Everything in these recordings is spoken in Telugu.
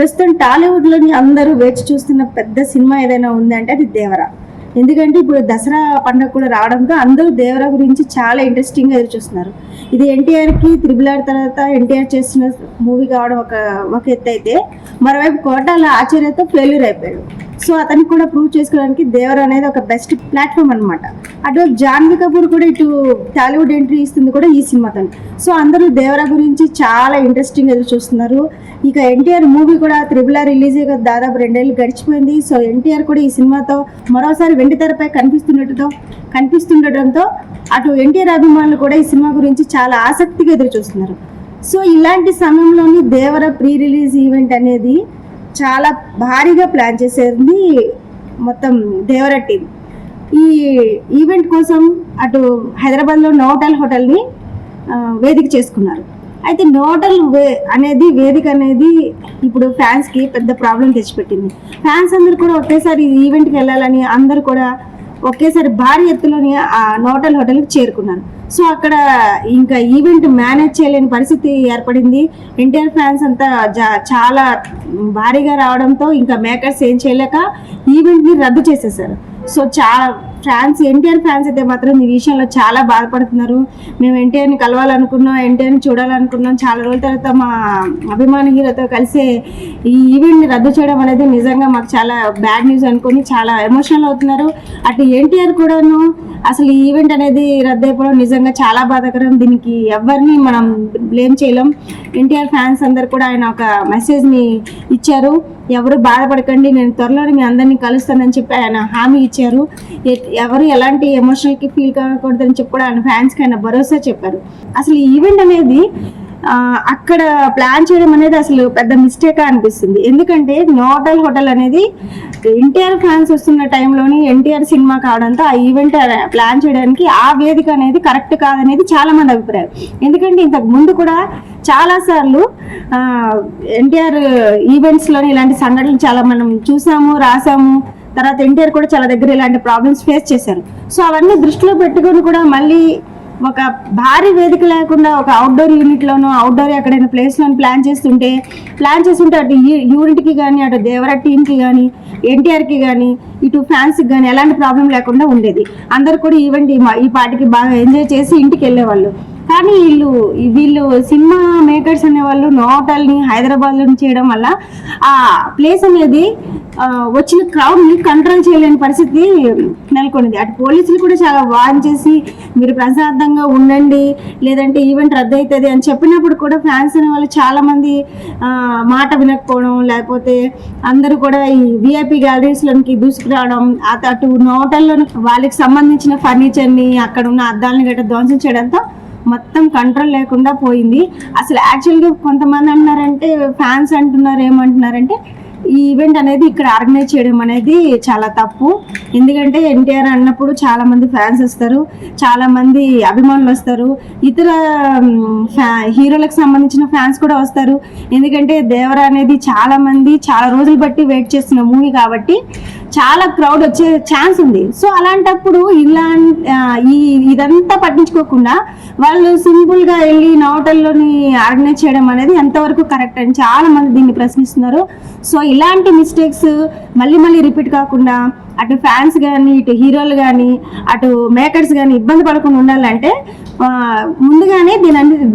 ప్రస్తుతం టాలీవుడ్లోని అందరూ వేచి చూస్తున్న పెద్ద సినిమా ఏదైనా ఉందంటే అది దేవర. ఎందుకంటే ఇప్పుడు దసరా పండుగ కూడా రావడంతో అందరూ దేవర గురించి చాలా ఇంట్రెస్టింగ్గా ఎదురు చూస్తున్నారు. ఇది ఎన్టీఆర్కి త్రిబుల్ తర్వాత ఎన్టీఆర్ చేసిన మూవీ కావడం ఒక ఎత్తు అయితే, మరోవైపు కోటాల ఆచార్యతో ఫెయిల్యూర్ అయిపోయాడు. సో అతనికి కూడా ప్రూవ్ చేసుకోవడానికి దేవర అనేది ఒక బెస్ట్ ప్లాట్ఫామ్ అనమాట. అటు జాన్వీ కపూర్ కూడా ఇటు టాలీవుడ్ ఎంట్రీ ఇస్తుంది కూడా ఈ సినిమాతో. సో అందరూ దేవర గురించి చాలా ఇంట్రెస్టింగ్ ఎదురు చూస్తున్నారు. ఇక ఎన్టీఆర్ మూవీ కూడా త్రిబుల్ రిలీజ్ అయ్యి దాదాపు 2 ఏళ్ళు గడిచిపోయింది. సో ఎన్టీఆర్ కూడా ఈ సినిమాతో మరోసారి వెండి తెరపై కనిపిస్తుండటంతో అటు ఎన్టీఆర్ అభిమానులు కూడా ఈ సినిమా గురించి చాలా ఆసక్తిగా ఎదురు చూస్తున్నారు. సో ఇలాంటి సమయంలోని దేవర ప్రీ రిలీజ్ ఈవెంట్ అనేది చాలా భారీగా ప్లాన్ చేసేది మొత్తం దేవర టీం. ఈ ఈవెంట్ కోసం అటు హైదరాబాద్లో నోటల్ హోటల్ని వేదిక చేసుకున్నారు. అయితే నోటల్ అనేది వేదిక అనేది ఇప్పుడు ఫ్యాన్స్కి పెద్ద ప్రాబ్లం తెచ్చిపెట్టింది. ఫ్యాన్స్ అందరూ కూడా ఒకేసారి ఈవెంట్కి వెళ్ళాలని అందరూ కూడా ఒకేసారి భారీ ఎత్తులోని ఆ నోటల్ హోటల్కి చేరుకున్నారు. సో అక్కడ ఇంకా ఈవెంట్ మేనేజ్ చేయలేని పరిస్థితి ఏర్పడింది. ఎన్టీఆర్ ఫ్యాన్స్ అంతా చాలా భారీగా రావడంతో ఇంకా మేకర్స్ ఏం చేయలేక ఈవెంట్ని రద్దు చేసేసారు. సో ఎన్టీఆర్ ఫ్యాన్స్ అయితే మాత్రం ఈ విషయంలో చాలా బాధపడుతున్నారు. మేము ఎన్టీఆర్ని కలవాలనుకున్నాం, ఎన్టీఆర్ని చూడాలనుకున్నాం, చాలా రోజుల తర్వాత మా అభిమాన హీరోతో కలిసి ఈ ఈవెంట్ని రద్దు చేయడం అనేది నిజంగా మాకు చాలా బ్యాడ్ న్యూస్ అనుకుని చాలా ఎమోషనల్ అవుతున్నారు. అటు ఎన్టీఆర్ కూడాను అసలు ఈ ఈవెంట్ అనేది రద్దు అయిపోవడం నిజంగా చాలా బాధాకరం. దీనికి ఎవరిని మనం బ్లేమ్ చేయలేం. ఎన్టీఆర్ ఫ్యాన్స్ అందరు కూడా ఆయన ఒక మెసేజ్ని ఇచ్చారు, ఎవరు బాధపడకండి, నేను త్వరలోనే మీ అందరినీ కలుస్తానని చెప్పి ఆయన హామీ ఇచ్చారు. ఎవరు ఎలాంటి ఎమోషనల్కి ఫీల్ కాకూడదని చెప్పి కూడా ఆయన ఫ్యాన్స్కి ఆయన భరోసా చెప్పారు. అసలు ఈ ఈవెంట్ అనేది అక్కడ ప్లాన్ చేయడం అనేది అసలు పెద్ద మిస్టేక్ అనిపిస్తుంది. ఎందుకంటే నోటల్ హోటల్ అనేది ఎన్టీఆర్ ఫ్యాన్స్ వస్తున్న టైంలోని ఎన్టీఆర్ సినిమా కావడంతో ఆ ఈవెంట్ ప్లాన్ చేయడానికి ఆ వేదిక అనేది కరెక్ట్ కాదనేది చాలా మంది అభిప్రాయం. ఎందుకంటే ఇంతకు ముందు కూడా చాలాసార్లు ఎన్టీఆర్ ఈవెంట్స్లోని ఇలాంటి సంఘటనలు చాలా మనం చూసాము, రాసాము. తర్వాత ఎన్టీఆర్ కూడా చాలా దగ్గర ఇలాంటి ప్రాబ్లమ్స్ ఫేస్ చేశారు. సో అవన్నీ దృష్టిలో పెట్టుకొని కూడా మళ్ళీ ఒక భారీ వేదిక లేకుండా ఒక అవుట్డోర్ యూనిట్లోనో అవుట్డోర్ ఎక్కడైనా ప్లేస్లోని ప్లాన్ చేస్తుంటే అటు యూనిట్కి కానీ అటు దేవర టీంకి కానీ ఎన్టీఆర్కి కానీ ఇటు ఫ్యాన్స్కి కానీ ఎలాంటి ప్రాబ్లం లేకుండా ఉండేది. అందరు కూడా ఈవెంట్ ఈ పార్టీకి బాగా ఎంజాయ్ చేసి ఇంటికి వెళ్ళేవాళ్ళు. కానీ వీళ్ళు సినిమా మేకర్స్ అనేవాళ్ళు నోటల్ని హైదరాబాద్లో చేయడం వల్ల ఆ ప్లేస్ అనేది వచ్చిన క్రౌడ్ని కంట్రోల్ చేయలేని పరిస్థితి నెలకొంది. అటు పోలీసులు కూడా చాలా వార్న్ చేసి మీరు ప్రశాంతంగా ఉండండి, లేదంటే ఈవెంట్ రద్దు అవుతుంది అని చెప్పినప్పుడు కూడా ఫ్యాన్స్ అనే వాళ్ళు చాలామంది మాట వినకపోవడం, లేకపోతే అందరూ కూడా ఈ విఐపి గ్యాలరీస్లోకి దూసుకురావడం, అటు నోటల్లో వాళ్ళకి సంబంధించిన ఫర్నిచర్ని అక్కడ ఉన్న అద్దాలని గట్రా ధ్వంసం చేయడంతో మొత్తం కంట్రోల్ లేకుండా పోయింది. అసలు యాక్చువల్గా కొంతమంది అంటున్నారంటే ఫ్యాన్స్ ఏమంటున్నారంటే ఈ ఈవెంట్ అనేది ఇక్కడ ఆర్గనైజ్ చేయడం అనేది చాలా తప్పు. ఎందుకంటే ఎన్టీఆర్ అన్నప్పుడు చాలామంది ఫ్యాన్స్ వస్తారు, చాలామంది అభిమానులు వస్తారు, ఇతర హీరోలకు సంబంధించిన ఫ్యాన్స్ కూడా వస్తారు. ఎందుకంటే దేవర అనేది చాలామంది చాలా రోజులు బట్టి వెయిట్ చేస్తున్న మూవీ కాబట్టి చాలా క్రౌడ్ వచ్చే ఛాన్స్ ఉంది. సో అలాంటప్పుడు ఇదంతా పట్టించుకోకుండా వాళ్ళు సింపుల్గా వెళ్ళి నోటల్లోని ఆర్గనైజ్ చేయడం అనేది ఎంతవరకు కరెక్ట్ అని చాలా మంది దీన్ని ప్రశ్నిస్తున్నారు. సో ఇలాంటి మిస్టేక్స్ మళ్ళీ రిపీట్ కాకుండా అటు ఫ్యాన్స్ కానీ ఇటు హీరోలు కానీ అటు మేకర్స్ కానీ ఇబ్బంది పడకుండా ఉండాలంటే ముందుగానే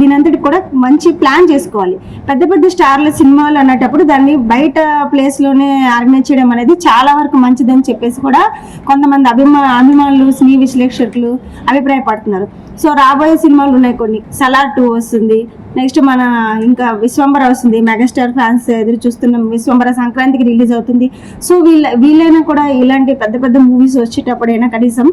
దీనంతటి కూడా మంచి ప్లాన్ చేసుకోవాలి. పెద్ద స్టార్ల సినిమాలు అన్నటప్పుడు దాన్ని బయట ప్లేస్లోనే ఆర్గనైజ్ చేయడం అనేది చాలా వరకు మంచిదని చెప్పేసి కూడా కొంతమంది అభిమానులు సినీ విశ్లేషకులు అభిప్రాయపడుతున్నారు. సో రాబోయే సినిమాలు ఉన్నాయి కొన్ని. సలార్ 2 వస్తుంది, నెక్స్ట్ మన ఇంకా విశ్వంబర వస్తుంది. మెగాస్టార్ ఫ్యాన్స్ ఎదురు చూస్తున్న విశ్వంబర సంక్రాంతికి రిలీజ్ అవుతుంది. సో వీళ్ళైనా కూడా ఇలాంటి పెద్ద మూవీస్ వచ్చేటప్పుడైనా కనీసం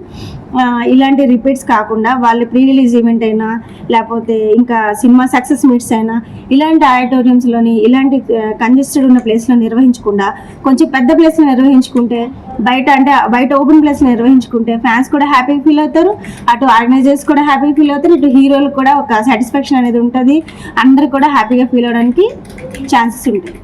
ఇలాంటి రిపీట్స్ కాకుండా వాళ్ళు ప్రీ రిలీజ్ ఈవెంట్ అయినా లేకపోతే ఇంకా సినిమా సక్సెస్ మీట్స్ అయినా ఇలాంటి ఆడిటోరియంస్లోని ఇలాంటి కంజెస్టెడ్ ఉన్న ప్లేస్లో నిర్వహించకుండా కొంచెం పెద్ద ప్లేస్లో నిర్వహించుకుంటే బయట ఓపెన్ ప్లేస్లో నిర్వహించుకుంటే ఫ్యాన్స్ కూడా హ్యాపీగా ఫీల్ అవుతారు, అటు ఆర్గనైజర్స్ కూడా హ్యాపీగా ఫీల్ అవుతారు, ఇటు హీరోలకు కూడా ఒక సాటిస్ఫాక్షన్ అనేది ఉంటుంది, అందరూ కూడా హ్యాపీగా ఫీల్ అవడానికి ఛాన్సెస్ ఉంటాయి.